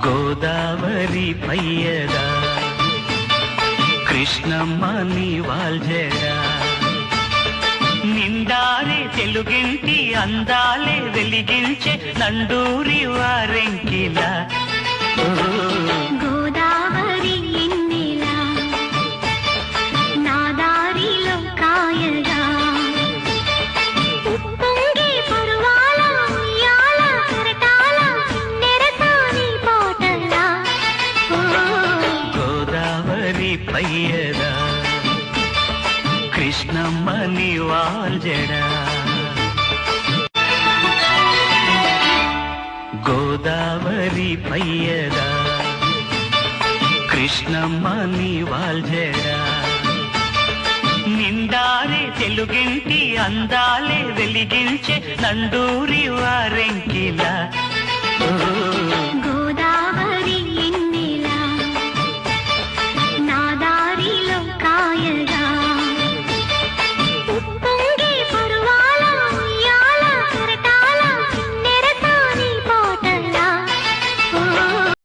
గోదావరి పయ్యదా కృష్ణమ్మ నీ వాల్జడా నిండారే తెలుగింటి అందాలే వెలిగించే నండూరి వారెంకిలా గోదావరి ఎన్నెలా నా దారిలో కాయగా ఉప్పొంగే పరువాల ఉయ్యాల కరటాల నెరసాని పాటలా గోదావరి పయ్యదా కృష్ణమ్మ నీ వాల్జడా గోదావరి పయ్యదా కృష్ణమ్మ నీ వాల్జడా నిండారే తెలుగింటి అందాలే వెలిగించే నండూరి వారెంకిలా